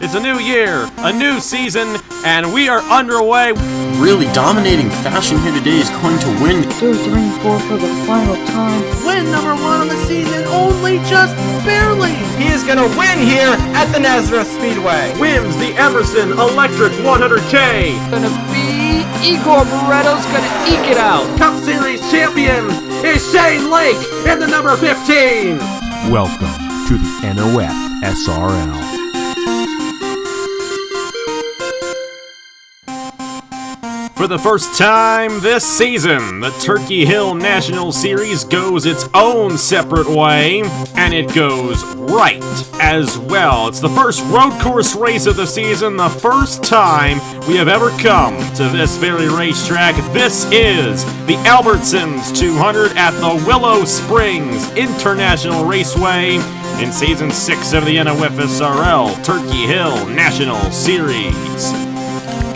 It's a new year, a new season, and we are underway. Really dominating fashion here today is going to win. 2, 3, 4 for the final time. Win number 1 on the season, only just barely. He is going to win here at the Nazareth Speedway. Wins the Emerson Electric 100K. Gonna be Igor Barretto's gonna eke it out. Cup Series champion is Shane Lake in the number 15. Welcome to the NOFSRL. For the first time this season, the Turkey Hill National Series goes its own separate way, and it goes right as well. It's the first road course race of the season, the first time we have ever come to this very racetrack. This is the Albertson's 200 at the Willow Springs International Raceway in Season 6 of the NOFSRL Turkey Hill National Series.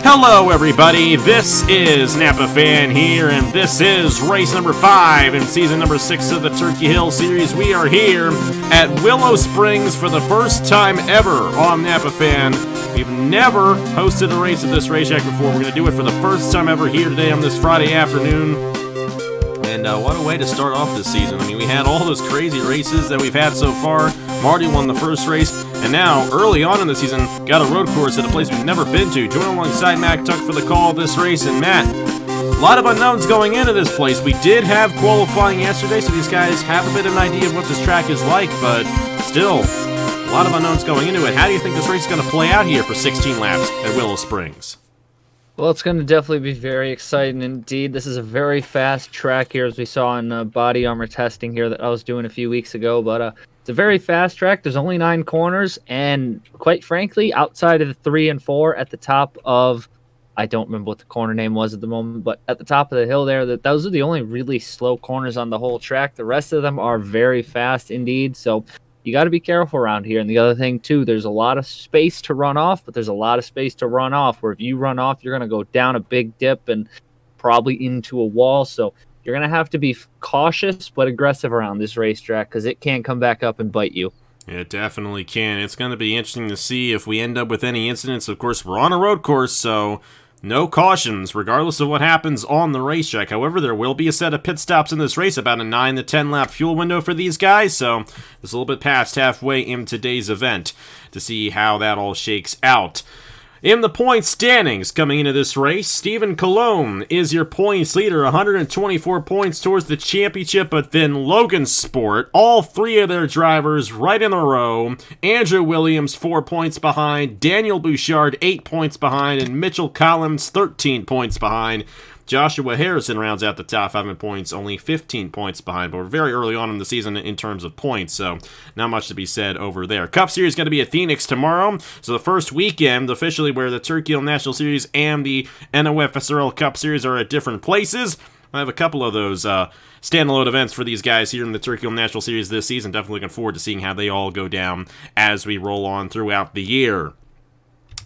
Hello everybody, this is Napa Fan here, and this is race number 5 in season number 6 of the Turkey Hill Series. We are here at Willow Springs for the first time ever on Napa Fan. We've never hosted a race at this racetrack before. We're going to do it for the first time ever here today on this Friday afternoon. And what a way to start off this season. I mean, we had all those crazy races that we've had so far. Marty won the first race, and now, early on in the season, got a road course at a place we've never been to. Joining alongside Matt Tuck for the call of this race. And Matt, a lot of unknowns going into this place. We did have qualifying yesterday, so these guys have a bit of an idea of what this track is like, but still, a lot of unknowns going into it. How do you think this race is going to play out here for 16 laps at Willow Springs? Well, it's going to definitely be very exciting indeed. This is a very fast track here, as we saw in body armor testing here that I was doing a few weeks ago. But it's a very fast track. There's only 9 corners, and quite frankly, outside of the 3 and 4 at the top of, I don't remember what the corner name was at the moment, but at the top of the hill there, those are the only really slow corners on the whole track. The rest of them are very fast indeed. So you got to be careful around here. And the other thing, too, there's a lot of space to run off, but there's a lot of space to run off, where if you run off, you're going to go down a big dip and probably into a wall. So you're going to have to be cautious but aggressive around this racetrack, because it can come back up and bite you. It definitely can. It's going to be interesting to see if we end up with any incidents. Of course, we're on a road course, so no cautions, regardless of what happens on the racetrack. However, there will be a set of pit stops in this race, about a 9 to 10 lap fuel window for these guys, so it's a little bit past halfway in today's event to see how that all shakes out. In the points standings coming into this race, Stephen Colon is your points leader, 124 points towards the championship, but then Logan Sport, all 3 of their drivers right in a row. Andrew Williams, 4 points behind, Daniel Bouchard, 8 points behind, and Mitchell Collins, 13 points behind. Joshua Harrison rounds out the top 5 in points, only 15 points behind, but we're very early on in the season in terms of points, so not much to be said over there. Cup Series is going to be at Phoenix tomorrow, so the first weekend officially where the Turkey Hill National Series and the NOFSRL Cup Series are at different places. I have a couple of those standalone events for these guys here in the Turkey Hill National Series this season. Definitely looking forward to seeing how they all go down as we roll on throughout the year.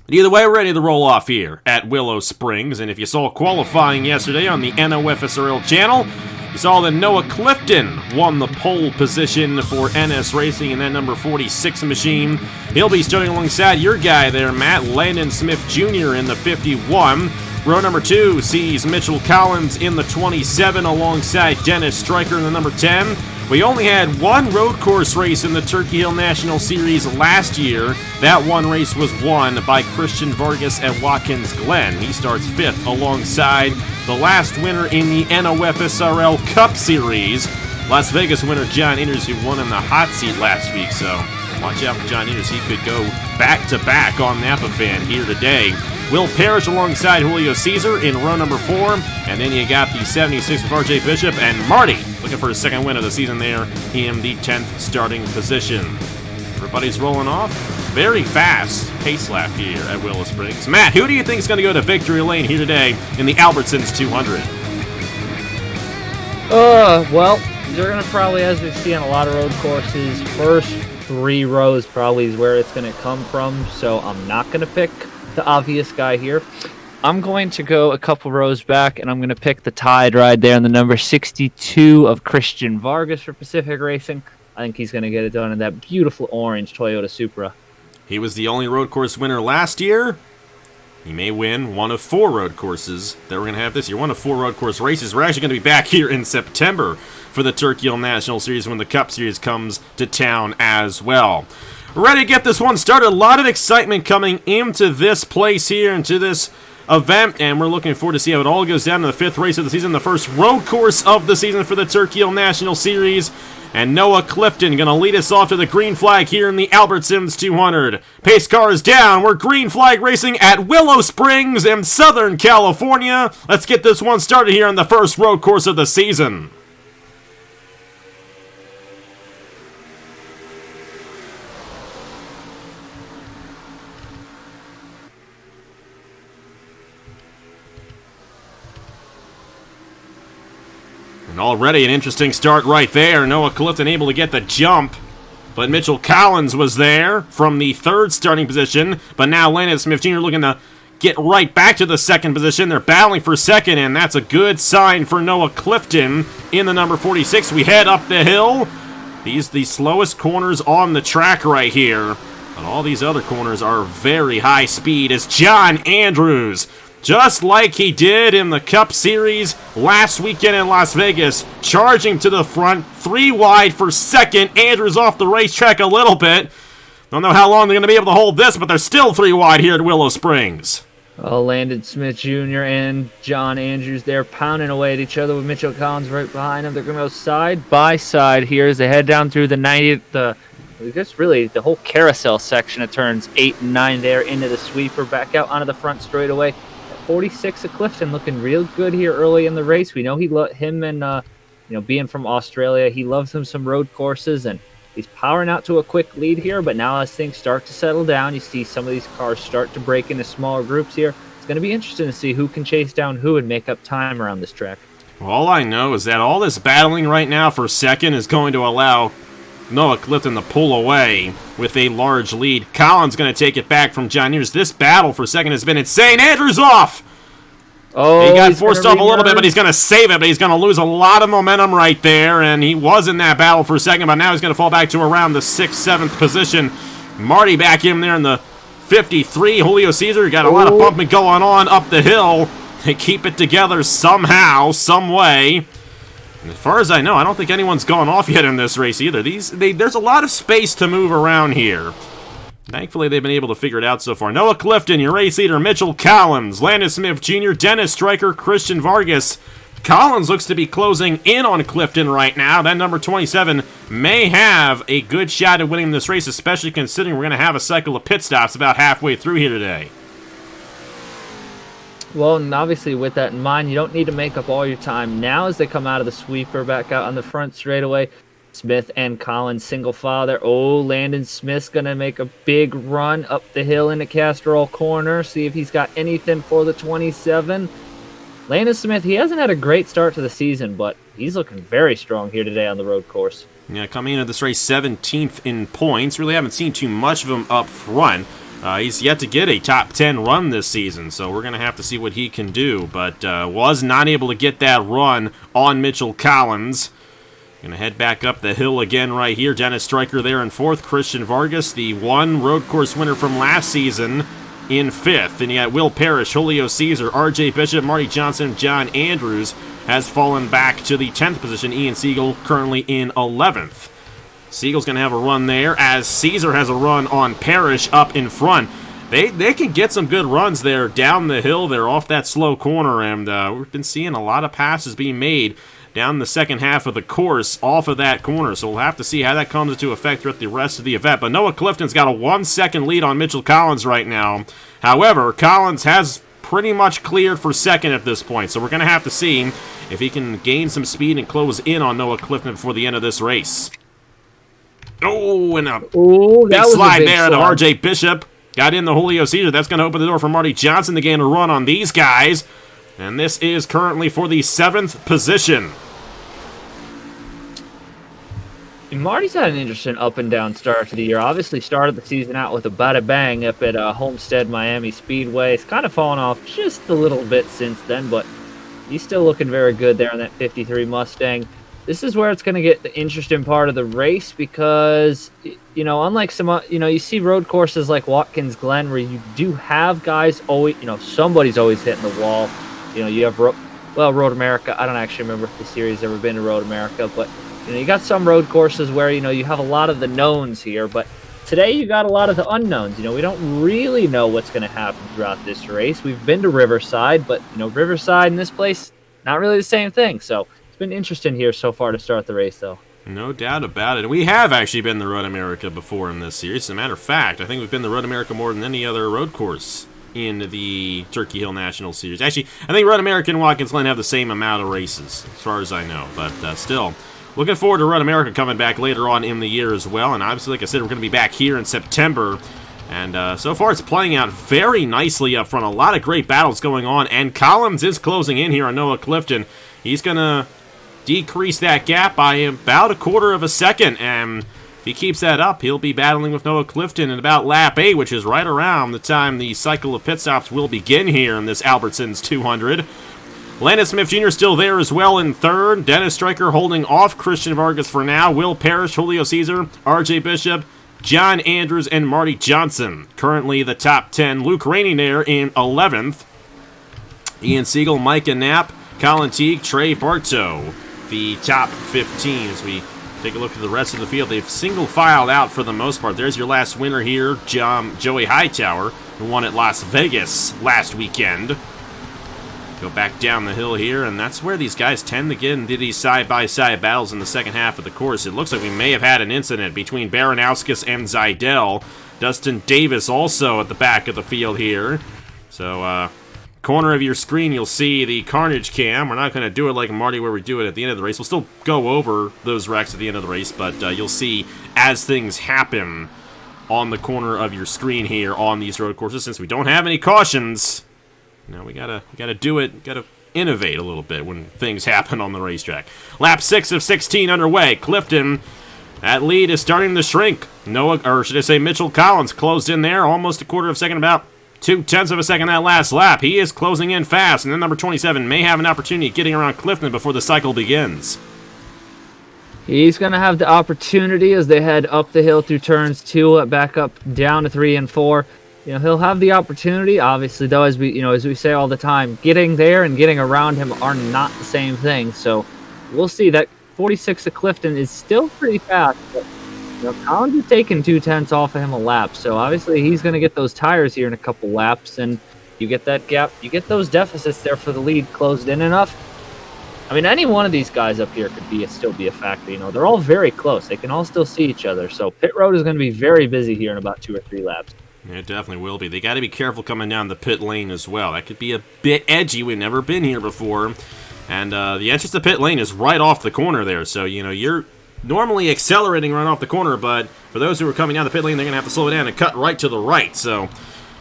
Either way, we're ready to roll off here at Willow Springs, and if you saw qualifying yesterday on the NOFSRL channel, you saw that Noah Clifton won the pole position for NS Racing in that number 46 machine. He'll be starting alongside your guy there, Matt, Landon Smith Jr. in the 51. Row number 2 sees Mitchell Collins in the 27 alongside Dennis Stryker in the number 10. We only had one road course race in the Turkey Hill National Series last year. That one race was won by Christian Vargas at Watkins Glen. He starts 5th alongside the last winner in the NOFSRL Cup Series, Las Vegas winner John Enders, who won in the hot seat last week. So watch out for John Enders. He could go back-to-back on Napa Fan here today. Will Parrish alongside Julio Caesar in row number 4. And then you got the 76 of RJ Bishop and Marty looking for his second win of the season there. He in the 10th starting position. Everybody's rolling off. Very fast pace lap here at Willow Springs. Matt, who do you think is going to go to victory lane here today in the Albertson's 200? Well, you're going to probably, as we've seen on a lot of road courses, first 3 rows probably is where it's going to come from, so I'm not going to pick the obvious guy here. I'm going to go a couple rows back, and I'm going to pick the Tide ride there in the number 62 of Christian Vargas for Pacific Racing. I think he's going to get it done in that beautiful orange Toyota Supra. He was the only road course winner last year. He may win one of 4 road courses that we're going to have this year. One of 4 road course races. We're actually going to be back here in September for the Turkey Hill National Series when the Cup Series comes to town as well. Ready to get this one started. A lot of excitement coming into this place here, into this event, and we're looking forward to see how it all goes down in the 5th race of the season, the first road course of the season for the Turkey Hill National Series. And Noah Clifton going to lead us off to the green flag here in the Albertsons 200. Pace car is down. We're green flag racing at Willow Springs in Southern California. Let's get this one started here on the first road course of the season. And already an interesting start right there. Noah Clifton able to get the jump. But Mitchell Collins was there from the 3rd starting position. But now Landon Smith Jr. looking to get right back to the 2nd position. They're battling for 2nd, and that's a good sign for Noah Clifton in the number 46. We head up the hill. These are the slowest corners on the track right here. But all these other corners are very high speed as John Andrews, just like he did in the Cup Series last weekend in Las Vegas, charging to the front, 3 wide for 2nd. Andrews off the racetrack a little bit. Don't know how long they're going to be able to hold this, but they're still 3 wide here at Willow Springs. Landon Smith Jr. and John Andrews there pounding away at each other with Mitchell Collins right behind them. They're going to go side by side here as they head down through the 90th. Just really the whole carousel section of turns 8 and 9 there into the sweeper, back out onto the front straightaway. 46 of Clifton looking real good here early in the race. We know him and being from Australia, he loves him some road courses, and he's powering out to a quick lead here. But now as things start to settle down, you see some of these cars start to break into smaller groups here. It's going to be interesting to see who can chase down who and make up time around this track. Well, all I know is that all this battling right now for 2nd is going to allow Noah Clifton to pull away with a large lead. Collins going to take it back from John Andrews. This battle for 2nd has been insane. Andrews off! Oh, he got forced off a little bit, but he's going to save it, but he's going to lose a lot of momentum right there, and he was in that battle for 2nd, but now he's going to fall back to around the 6th, 7th position. Marty back in there in the 53. Julio Cesar got a lot of bumping going on up the hill. They keep it together somehow, some way. And as far as I know, I don't think anyone's gone off yet in this race either. There's a lot of space to move around here. Thankfully, they've been able to figure it out so far. Noah Clifton, your race leader, Mitchell Collins, Landon Smith Jr., Dennis Stryker, Christian Vargas. Collins looks to be closing in on Clifton right now. That number 27 may have a good shot at winning this race, especially considering we're going to have a cycle of pit stops about halfway through here today. Well, and obviously with that in mind, you don't need to make up all your time now as they come out of the sweeper back out on the front straightaway. Smith and Collins single file there. Landon Smith's going to make a big run up the hill into Castrol Corner. See if he's got anything for the 27. Landon Smith, he hasn't had a great start to the season, but he's looking very strong here today on the road course. Yeah, coming into this race 17th in points. Really haven't seen too much of him up front. He's yet to get a top 10 run this season, so we're going to have to see what he can do. But was not able to get that run on Mitchell Collins. Going to head back up the hill again right here. Dennis Stryker there in 4th. Christian Vargas, the 1 road course winner from last season, in 5th. And you got Will Parrish, Julio Cesar, RJ Bishop, Marty Johnson, John Andrews has fallen back to the 10th position. Ian Siegel currently in 11th. Siegel's going to have a run there as Caesar has a run on Parrish up in front. They can get some good runs there down the hill there off that slow corner, and we've been seeing a lot of passes being made down the second half of the course off of that corner, so we'll have to see how that comes into effect throughout the rest of the event. But Noah Clifton's got a 1-second lead on Mitchell Collins right now. However, Collins has pretty much cleared for 2nd at this point, so we're going to have to see if he can gain some speed and close in on Noah Clifton before the end of this race. Oh, and a big slide there to RJ Bishop. Got in the Julio Cesar. That's going to open the door for Marty Johnson to gain a run on these guys. And this is currently for the 7th position. Marty's had an interesting up and down start to the year. Obviously started the season out with a bada bang up at Homestead Miami Speedway. It's kind of fallen off just a little bit since then, but he's still looking very good there in that 53 Mustang. this is where it's going to get the interesting part of the race because, you know, unlike some, you see road courses like Watkins Glen where you do have guys always, somebody's always hitting the wall. You have, Road America. I don't actually remember if the series ever been to Road America, but, you got some road courses where, you have a lot of the knowns here, but today you got a lot of the unknowns. We don't really know what's going to happen throughout this race. We've been to Riverside, but, Riverside in this place, not really the same thing, so it's been interesting here so far to start the race, though. No doubt about it. We have actually been to Road America before in this series. As a matter of fact, I think we've been to Road America more than any other road course in the Turkey Hill National Series. Actually, I think Road America and Watkins Glen have the same amount of races, as far as I know. But still, looking forward to Road America coming back later on in the year as well. And obviously, like I said, we're going to be back here in September. And so far, it's playing out very nicely up front. A lot of great battles going on. And Collins is closing in here on Noah Clifton. He's going to decrease that gap by about a quarter of a second, and if he keeps that up, he'll be battling with Noah Clifton in about lap 8, which is right around the time the cycle of pit stops will begin here in this Albertson's 200. Landon Smith Jr. still there as well in third. Dennis Stryker holding off Christian Vargas for now. Will Parrish, Julio Caesar, RJ Bishop, John Andrews, and Marty Johnson. Currently the top 10. Luke Rainey there in 11th. Ian Siegel, Micah Knapp, Colin Teague, Trey Bartow. The top 15 as we take a look at the rest of the field. They've single filed out for the most part. There's your last winner here, Joey Hightower, who won at Las Vegas last weekend. Go back down the hill here, and that's where these guys tend to get into these side-by-side battles in the second half of the course. It looks like we may have had an incident between Baranowskis and Zidell. Dustin Davis also at the back of the field here. So, corner of your screen, you'll see the Carnage cam. We're not going to do it like Marty where we do it at the end of the race. We'll still go over those wrecks at the end of the race, but you'll see as things happen on the corner of your screen here on these road courses. Since we don't have any cautions, we gotta do it, gotta innovate a little bit when things happen on the racetrack. Lap 6 of 16 underway. Clifton, that lead is starting to shrink. Mitchell Collins closed in there, almost a quarter of a second, about 0.2 of a second that last lap. He is closing in fast, and then number 27 may have an opportunity of getting around Clifton before the cycle begins. He's going to have the opportunity as they head up the hill through turns 2, back up down to 3 and 4. He'll have the opportunity. Obviously, though, as we say all the time, getting there and getting around him are not the same thing. So we'll see. That 46 of Clifton is still pretty fast, but Collins is taking 0.2 off of him a lap, so obviously he's going to get those tires here in a couple laps, and you get that gap, you get those deficits there for the lead closed in enough. I mean, any one of these guys up here could still be a factor. They're all very close. They can all still see each other, so pit road is going to be very busy here in about 2 or 3 laps. Yeah, it definitely will be. They got to be careful coming down the pit lane as well. That could be a bit edgy. We've never been here before, and the entrance to pit lane is right off the corner there, so you're normally accelerating right off the corner, but for those who are coming down the pit lane, they're going to have to slow down and cut right to the right. So,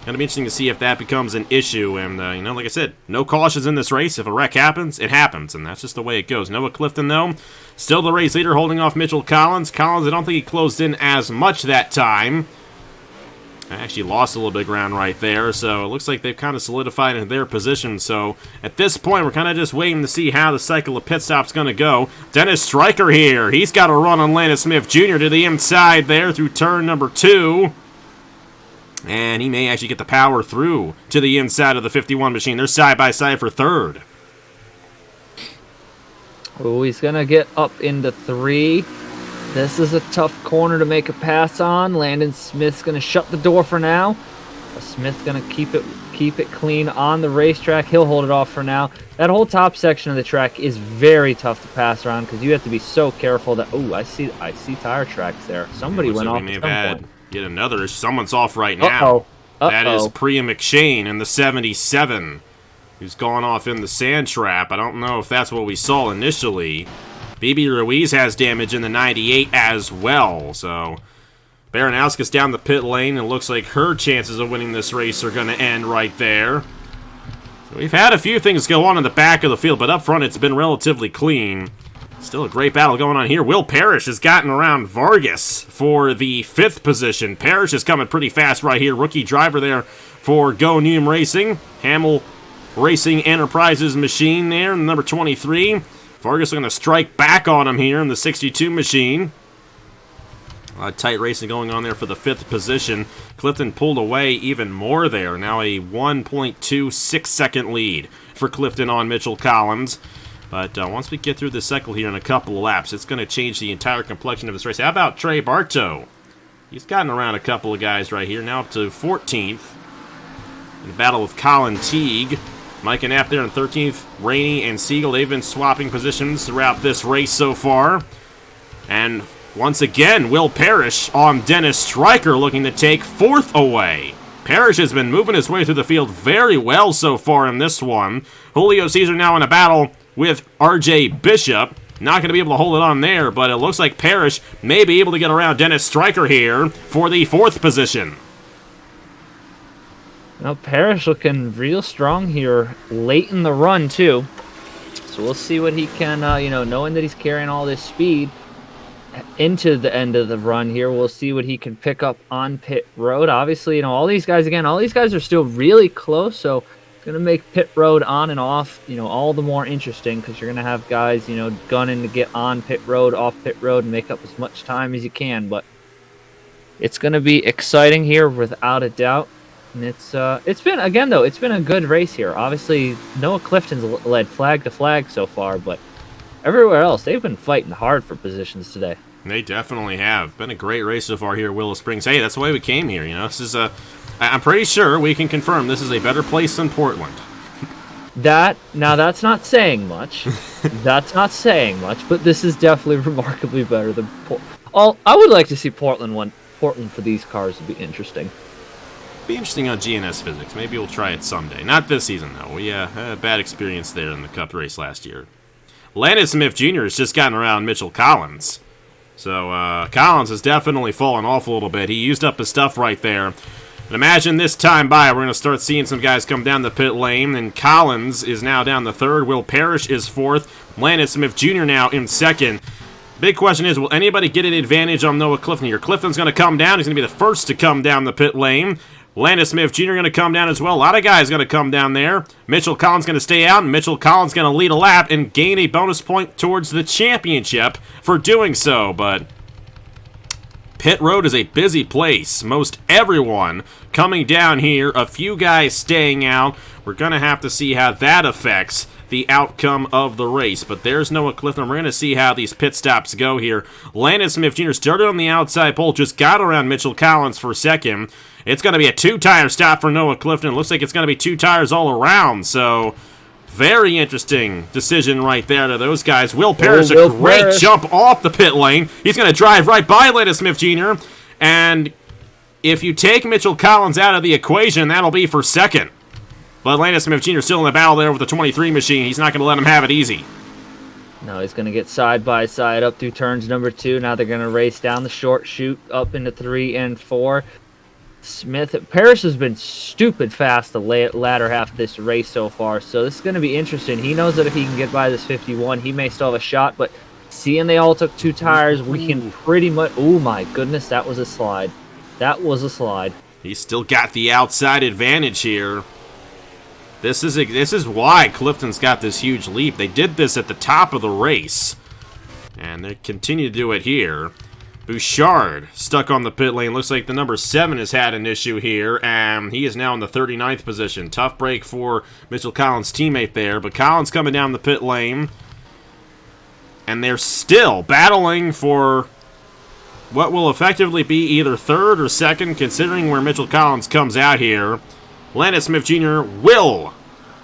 going to be interesting to see if that becomes an issue. And, like I said, no cautions in this race. If a wreck happens, it happens, and that's just the way it goes. Noah Clifton, though, still the race leader, holding off Mitchell Collins. Collins, I don't think he closed in as much that time. I actually lost a little bit of ground right there, so it looks like they've kind of solidified in their position. So at this point, we're kind of just waiting to see how the cycle of pit stop's going to go. Dennis Stryker here. He's got a run on Landon Smith Jr. to the inside there through turn number 2. And he may actually get the power through to the inside of the 51 machine. They're side-by-side for third. Oh, he's going to get up into 3. This is a tough corner to make a pass on. Landon Smith's going to shut the door for now. Smith's going to keep it clean on the racetrack. He'll hold it off for now. That whole top section of the track is very tough to pass around because you have to be so careful that. Oh, I see tire tracks there. Somebody went off. We may have had yet another. Someone's off right now. That is Priya McShane in the 77, who's gone off in the sand trap. I don't know if that's what we saw initially. BB Ruiz has damage in the 98 as well, so Baranowskis down the pit lane, and it looks like her chances of winning this race are going to end right there. So we've had a few things go on in the back of the field, but up front it's been relatively clean. Still a great battle going on here. Will Parrish has gotten around Vargas for the 5th position. Parrish is coming pretty fast right here. Rookie driver there for Go Neum Racing. Hamill Racing Enterprises machine there, number 23. Vargas going to strike back on him here in the 62 machine. Tight racing going on there for the 5th position. Clifton pulled away even more there. Now a 1.26 second lead for Clifton on Mitchell Collins. But once we get through the cycle here in a couple of laps, it's going to change the entire complexion of this race. How about Trey Bartow? He's gotten around a couple of guys right here, now up to 14th. In battle with Colin Teague. Mike and Knapp there in 13th. Rainey and Siegel, they've been swapping positions throughout this race so far. And once again, Will Parrish on Dennis Stryker looking to take 4th away. Parrish has been moving his way through the field very well so far in this one. Julio Caesar now in a battle with RJ Bishop. Not going to be able to hold it on there, but it looks like Parrish may be able to get around Dennis Stryker here for the 4th position. Now, Parrish looking real strong here late in the run, too. So we'll see what he can, knowing that he's carrying all this speed into the end of the run here, we'll see what he can pick up on pit road. Obviously, all these guys are still really close, so it's going to make pit road on and off, all the more interesting because you're going to have guys, gunning to get on pit road, off pit road, and make up as much time as you can. But it's going to be exciting here without a doubt. And it's been a good race here. Obviously, Noah Clifton's led flag to flag so far, but everywhere else, they've been fighting hard for positions today. They definitely have. Been a great race so far here at Willow Springs. Hey, that's the way we came here, This is I'm pretty sure we can confirm this is a better place than Portland. That's not saying much. That's not saying much, but this is definitely remarkably better than Portland. I would like to see Portland for these cars would be interesting. Be interesting on GNS physics. Maybe we'll try it someday. Not this season, though. We had a bad experience there in the Cup race last year. Landon Smith Jr. has just gotten around Mitchell Collins. So, Collins has definitely fallen off a little bit. He used up his stuff right there. And imagine this time by, we're going to start seeing some guys come down the pit lane. And Collins is now down the 3rd. Will Parrish is 4th. Landon Smith Jr. now in 2nd. Big question is, will anybody get an advantage on Noah Clifton here? Clifton's going to come down. He's going to be the first to come down the pit lane. Landon Smith Jr. going to come down as well. A lot of guys going to come down there. Mitchell Collins going to stay out, and Mitchell Collins going to lead a lap and gain a bonus point towards the championship for doing so. But pit road is a busy place. Most everyone coming down here. A few guys staying out. We're going to have to see how that affects the outcome of the race. But there's Noah Clifton. We're going to see how these pit stops go here. Landon Smith Jr. started on the outside pole, just got around Mitchell Collins for 2nd. It's going to be a 2-tire stop for Noah Clifton. It looks like it's going to be 2 tires all around. So, very interesting decision right there to those guys. Will Parrish, a great jump off the pit lane. He's going to drive right by Landon Smith Jr. And if you take Mitchell Collins out of the equation, that'll be for 2nd. But Landon Smith Jr. still in the battle there with the 23 machine. He's not going to let him have it easy. No, he's going to get side by side up through turns number 2. Now they're going to race down the short chute up into 3 and 4. Parrish has been stupid fast the latter half of this race so far, so this is going to be interesting. He knows that if he can get by this 51, he may still have a shot, but seeing they all took 2 tires, we can pretty much... Oh my goodness, that was a slide. That was a slide. He's still got the outside advantage here. This is why Clifton's got this huge leap. They did this at the top of the race, and they continue to do it here. Bouchard stuck on the pit lane. Looks like the number 7 has had an issue here, and he is now in the 39th position. Tough break for Mitchell Collins' teammate there, but Collins coming down the pit lane, and they're still battling for what will effectively be either 3rd or 2nd, considering where Mitchell Collins comes out here. Landon Smith Jr. will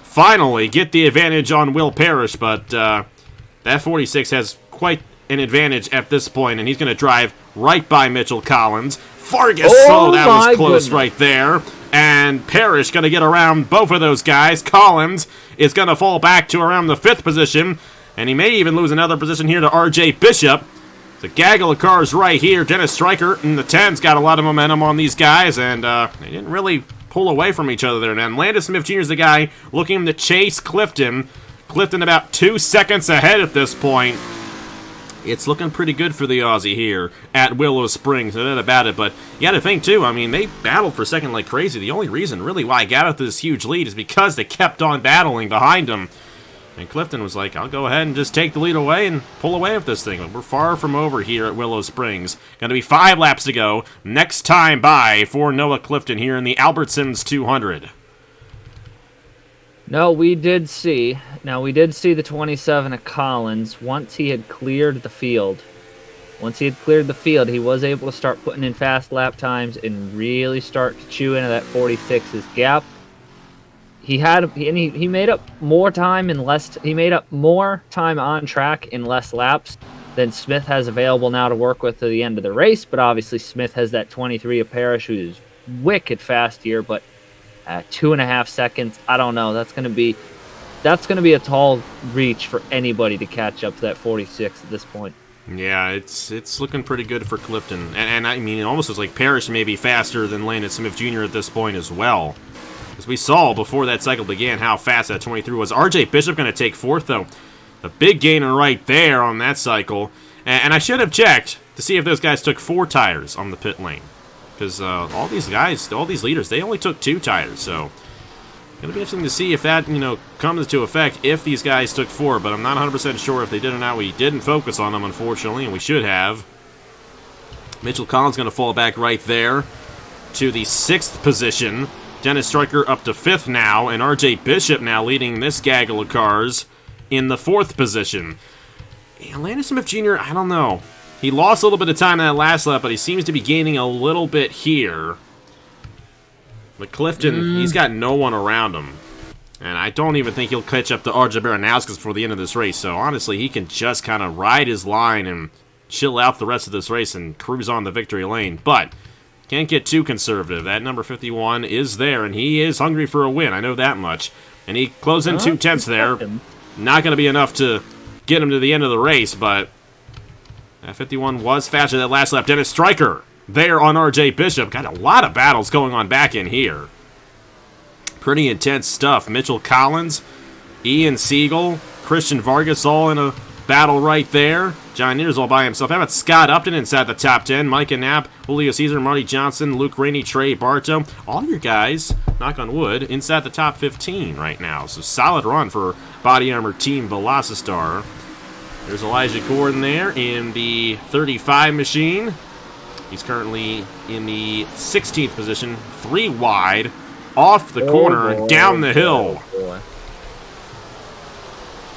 finally get the advantage on Will Parrish, but that 46 has quite an advantage at this point, and he's going to drive right by Mitchell Collins. Vargas, that was close right there. And Parrish going to get around both of those guys. Collins is going to fall back to around the 5th position, and he may even lose another position here to RJ Bishop. It's a gaggle of cars right here. Dennis Stryker in the 10's got a lot of momentum on these guys, and they didn't really pull away from each other there. And Landon Smith Jr. is the guy looking to chase Clifton. Clifton about 2 seconds ahead at this point. It's looking pretty good for the Aussie here at Willow Springs, no doubt about it. But you got to think, too, I mean, they battled for 2nd like crazy. The only reason, really, why I got out this huge lead is because they kept on battling behind him. And Clifton was like, I'll go ahead and just take the lead away and pull away with this thing. But we're far from over here at Willow Springs. Going to be 5 laps to go. Next time by for Noah Clifton here in the Albertsons 200. No, we did see. Now, we did see the 27 of Collins once he had cleared the field. Once he had cleared the field, he was able to start putting in fast lap times and really start to chew into that 46's gap. He made up more time in less. He made up more time on track in less laps than Smith has available now to work with to the end of the race. But obviously, Smith has that 23 of Parrish, who's wicked fast here. But 2.5 seconds, I don't know. That's gonna be a tall reach for anybody to catch up to that 46 at this point. Yeah, it's looking pretty good for Clifton. And I mean, it almost looks like Parrish may be faster than Landon Smith Jr. at this point as well. As we saw before that cycle began how fast that 23 was. RJ Bishop going to take 4th, though. A big gainer right there on that cycle. And I should have checked to see if those guys took 4 tires on the pit lane. Because all these guys, all these leaders, they only took 2 tires. So, going to be interesting to see if that, comes into effect if these guys took 4. But I'm not 100% sure if they did or not. We didn't focus on them, unfortunately, and we should have. Mitchell Collins going to fall back right there to the 6th position. Dennis Stryker up to 5th now, and RJ Bishop now leading this gaggle of cars in the 4th position. And Landon Smith Jr., I don't know. He lost a little bit of time in that last lap, but he seems to be gaining a little bit here. But Clifton, he's got no one around him. And I don't even think he'll catch up to RJ Baranauskas before the end of this race. So honestly, he can just kind of ride his line and chill out the rest of this race and cruise on the victory lane. But can't get too conservative. That number 51 is there, and he is hungry for a win. I know that much. And he closed in 2/10 there. Not going to be enough to get him to the end of the race, but that 51 was faster that last lap. Dennis Stryker there on RJ Bishop. Got a lot of battles going on back in here. Pretty intense stuff. Mitchell Collins, Ian Siegel, Christian Vargas all in a battle right there. John Neers all by himself. How about Scott Upton inside the top 10? Micah Knapp, Julio Caesar, Marty Johnson, Luke Rainey, Trey Bartow. All your guys, knock on wood, inside the top 15 right now. So solid run for Body Armor Team Velocitar. There's Elijah Gordon there in the 35 machine. He's currently in the 16th position, 3 wide, off the corner and down the hill.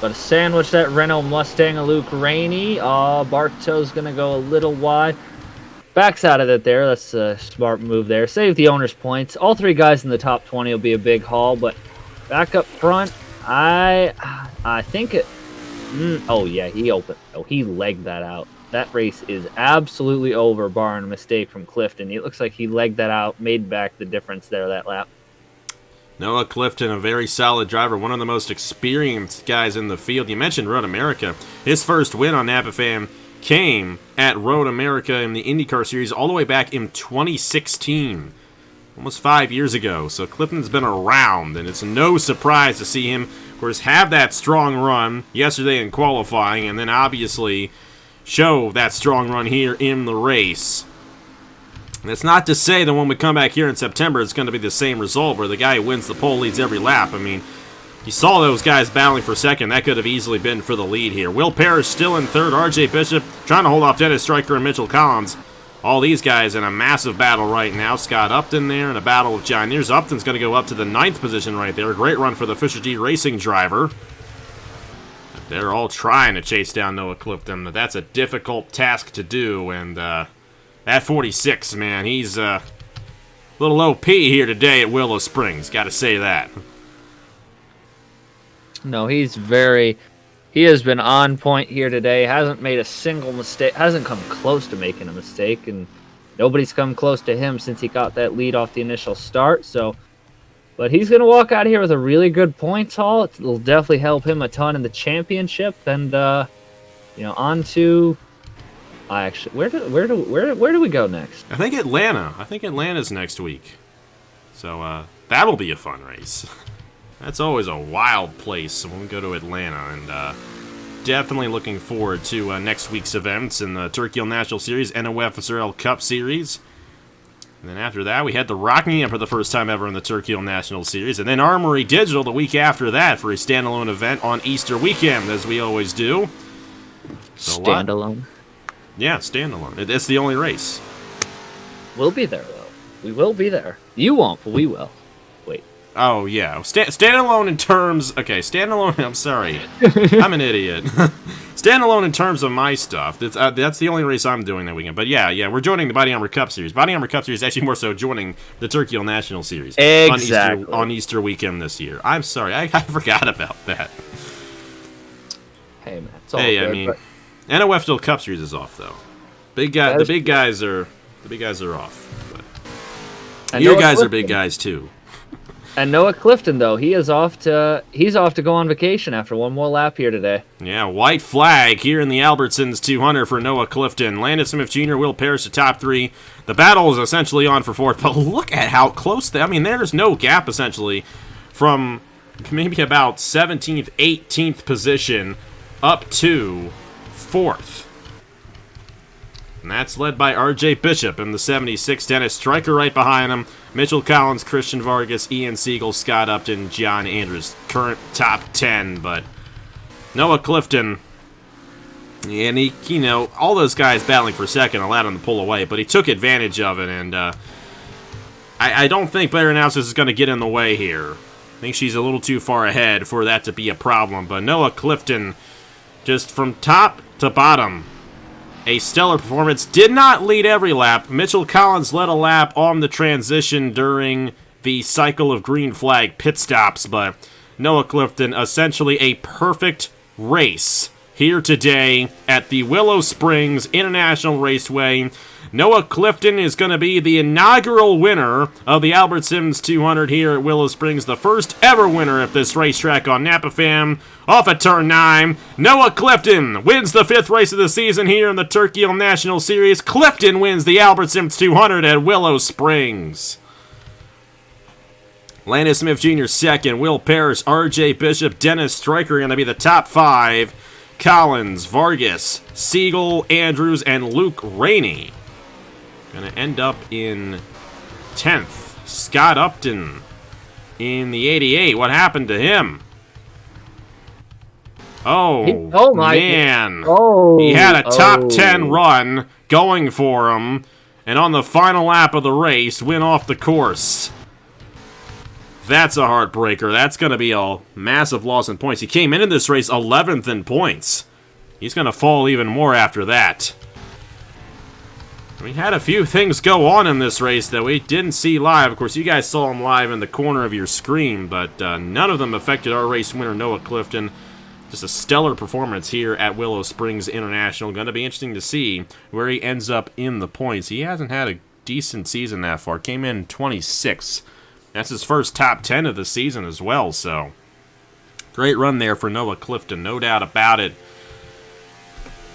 But to sandwich that Renault Mustang of Luke Rainey. Bartow's going to go a little wide. Backs out of it there. That's a smart move there. Save the owner's points. All 3 guys in the top 20 will be a big haul. But back up front, I think it... oh, yeah, he legged that out. That race is absolutely over, barring a mistake from Clifton. It looks like he legged that out, made back the difference there that lap. Noah Clifton, a very solid driver, one of the most experienced guys in the field. You mentioned Road America. His first win on NapaFam came at Road America in the IndyCar Series all the way back in 2016, almost 5 years ago. So Clifton's been around, and it's no surprise to see him, of course, have that strong run yesterday in qualifying, and then obviously show that strong run here in the race. And it's not to say that when we come back here in September, it's going to be the same result where the guy who wins the pole leads every lap. I mean, you saw those guys battling for second. That could have easily been for the lead here. Will Parrish still in third. RJ Bishop trying to hold off Dennis Stryker and Mitchell Collins. All these guys in a massive battle right now. Scott Upton there in a battle with John Neers. Upton's going to go up to the 9th position right there. Great run for the Fisher G Racing driver. They're all trying to chase down Noah Clifton. That's a difficult task to do, and that 46, man, he's a little OP here today at Willow Springs. Got to say that. No, he has been on point here today. Hasn't made a single mistake. Hasn't come close to making a mistake, and nobody's come close to him since he got that lead off the initial start. So, but he's going to walk out here with a really good points haul. It'll definitely help him a ton in the championship, and on to. Where do we go next? I think Atlanta. I think Atlanta's next week. So that'll be a fun race. That's always a wild place when we go to Atlanta, and definitely looking forward to next week's events in the Turkey Hill National Series, NOFSRL Cup Series. And then after that, we had the Rockingham for the first time ever in the Turkey Hill National Series. And then Armory Digital the week after that for a standalone event on Easter weekend, as we always do. So Standalone. Yeah, standalone. It's the only race. We'll be there, though. We will be there. You won't, but we will. Wait. Oh, yeah. Standalone in terms... Okay, standalone... I'm sorry. I'm an idiot. Standalone in terms of my stuff. That's the only race I'm doing that weekend. But yeah, we're joining the Body Armor Cup Series. Body Armor Cup Series is actually more so joining the Turkey Hill National Series. Exactly. On Easter weekend this year. I'm sorry. I forgot about that. Hey, man. It's all Hey, good, I mean... but- NOFSRL Cup Series is off, though. The big guys are off. But And your Noah guys are Clifton. big guys, too. And Noah Clifton, though, he's off to go on vacation after one more lap here today. Yeah, white flag here in the Albertsons 200 for Noah Clifton. Landon Smith Jr., Will Parrish, the top three. The battle is essentially on for fourth, but look at how close there's no gap, essentially, from maybe about 17th, 18th position up to fourth. And that's led by R.J. Bishop in the 76. Dennis Stryker right behind him. Mitchell Collins, Christian Vargas, Ian Siegel, Scott Upton, John Andrews. Current top 10, but Noah Clifton, and he, all those guys battling for second allowed him to pull away, but he took advantage of it, and I don't think Blair Announcers is going to get in the way here. I think she's a little too far ahead for that to be a problem, but Noah Clifton, just from top to bottom, a stellar performance. Did not lead every lap. Mitchell Collins led a lap on the transition during the cycle of green flag pit stops, but Noah Clifton, essentially a perfect race here today at the Willow Springs International Raceway. Noah Clifton is going to be the inaugural winner of the Albertson 200 here at Willow Springs, the first ever winner at this racetrack on Napa Fam. Off at turn 9, Noah Clifton wins the 5th race of the season here in the Turkey Hill National Series. Clifton wins the Albertson 200 at Willow Springs. Landon Smith Jr. second, Will Parrish, R.J. Bishop, Dennis Stryker going to be the top 5. Collins, Vargas, Siegel, Andrews, and Luke Rainey going to end up in 10th. Scott Upton in the 88. What happened to him? Oh, man. He had a top 10 run going for him, and on the final lap of the race, went off the course. That's a heartbreaker. That's going to be a massive loss in points. He came into this race 11th in points. He's going to fall even more after that. We had a few things go on in this race that we didn't see live. Of course, you guys saw them live in the corner of your screen, but none of them affected our race winner, Noah Clifton. Just a stellar performance here at Willow Springs International. Going to be interesting to see where he ends up in the points. He hasn't had a decent season that far. Came in 26th. That's his first top 10 of the season as well, so great run there for Noah Clifton, no doubt about it.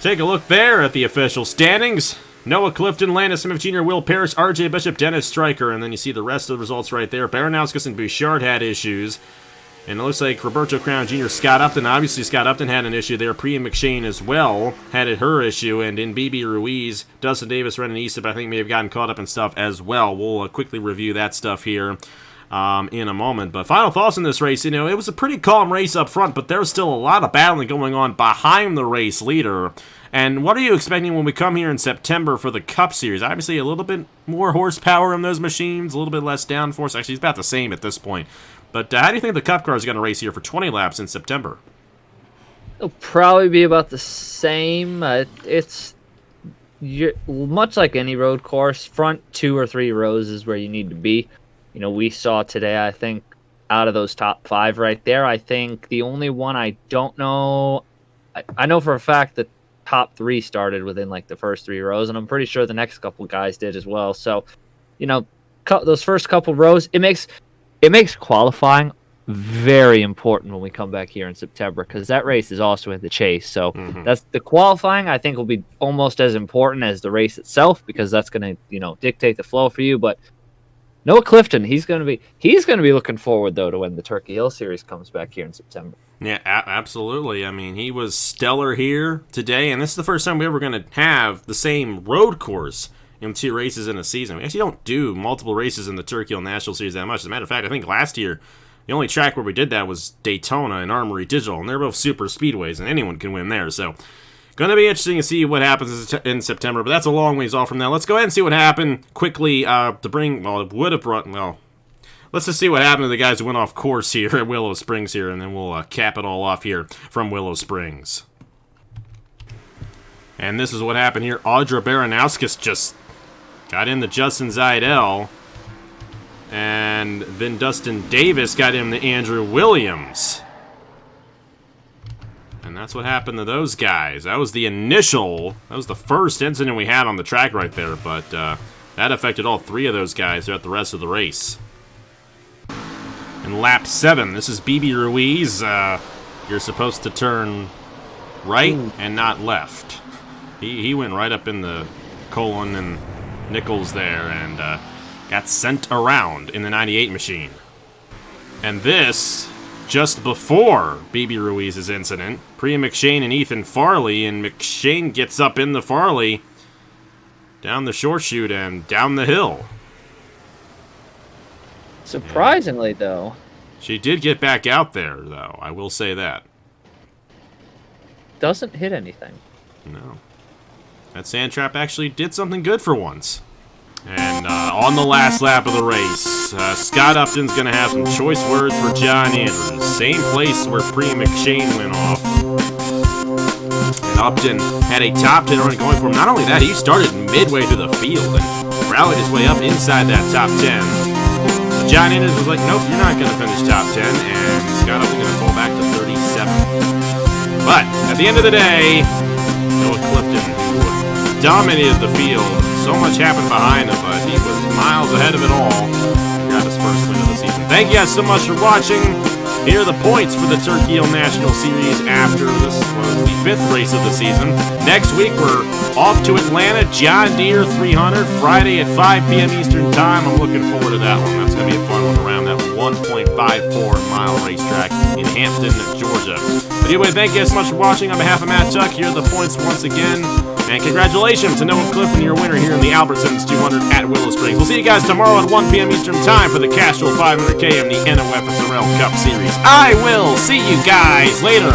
Take a look there at the official standings. Noah Clifton, Landon Smith Jr., Will Parrish, R.J. Bishop, Dennis Stryker, and then you see the rest of the results right there. Baranowskis and Bouchard had issues, and it looks like Roberto Crown Jr., Scott Upton, obviously Scott Upton had an issue there. Priya McShane as well had her issue, and in BB Ruiz, Dustin Davis, Renan Eastep, I think may have gotten caught up in stuff as well. We'll quickly review that stuff here in a moment. But final thoughts on this race, it was a pretty calm race up front, but there's still a lot of battling going on behind the race leader. And what are you expecting when we come here in September for the Cup Series? Obviously a little bit more horsepower in those machines, a little bit less downforce. Actually, it's about the same at this point. But how do you think the Cup car is going to race here for 20 laps in September? It'll probably be about the same. You're much like any road course, front 2 or 3 rows is where you need to be. We saw today, I think, out of those top 5 right there, I think the only one I don't know, I know for a fact that top 3 started within like the first 3 rows, and I'm pretty sure the next couple guys did as well. So, those first couple rows, it makes qualifying very important when we come back here in September, because that race is also in the chase. So that's the qualifying, I think, will be almost as important as the race itself, because that's going to dictate the flow for you. But Noah Clifton, he's going to be looking forward though to when the Turkey Hill Series comes back here in September. Yeah, absolutely. I mean, he was stellar here today, and this is the first time we're ever going to have the same road course 2 races in a season. We actually don't do multiple races in the Turkey Hill National Series that much. As a matter of fact, I think last year, the only track where we did that was Daytona and Armory Digital, and they're both super speedways, and anyone can win there. So, going to be interesting to see what happens in September, but that's a long ways off from now. Let's go ahead and see what happened quickly to bring, well, it would have brought, well, let's just see what happened to the guys who went off course here at Willow Springs here, and then we'll cap it all off here from Willow Springs. And this is what happened here. Audra Baranowskis just got into Justin Zeidel. And then Dustin Davis got him to Andrew Williams. And that's what happened to those guys. That was the first incident we had on the track right there. But that affected all 3 of those guys throughout the rest of the race. In lap 7, this is BB Ruiz. You're supposed to turn right and not left. He went right up in the Colon and Nichols there and got sent around in the 98 machine. And this, just before BB Ruiz's incident, Priya McShane and Ethan Farley, and McShane gets up in the Farley down the short chute and down the hill. Surprisingly, though. She did get back out there, though. I will say that. Doesn't hit anything. No. That sand trap actually did something good for once. And on the last lap of the race, Scott Upton's going to have some choice words for John Andrews. Same place where Priya McShane went off. And Upton had a top 10 run going for him. Not only that, he started midway through the field and rallied his way up inside that top 10. So John Andrews was like, nope, you're not going to finish top 10. And Scott Upton's going to fall back to 37. But at the end of the day, Noah Clifton, who dominated the field. So much happened behind him, but he was miles ahead of it all. He got his first win of the season. Thank you guys so much for watching. Here are the points for the Turkey Hill National Series after this was the 5th race of the season. Next week, we're off to Atlanta, John Deere 300, Friday at 5 p.m. Eastern Time. I'm looking forward to that one. That's going to be a fun one around that 1.54-mile racetrack in Hampton, Georgia. But anyway, thank you guys so much for watching. On behalf of Matt Tuck, here are the points once again. And congratulations to Noah Clifton, your winner here in the Albertsons 200 at Willow Springs. We'll see you guys tomorrow at 1 p.m. Eastern Time for the Castrol 500K and the NOFSRL Cup Series. I will see you guys later.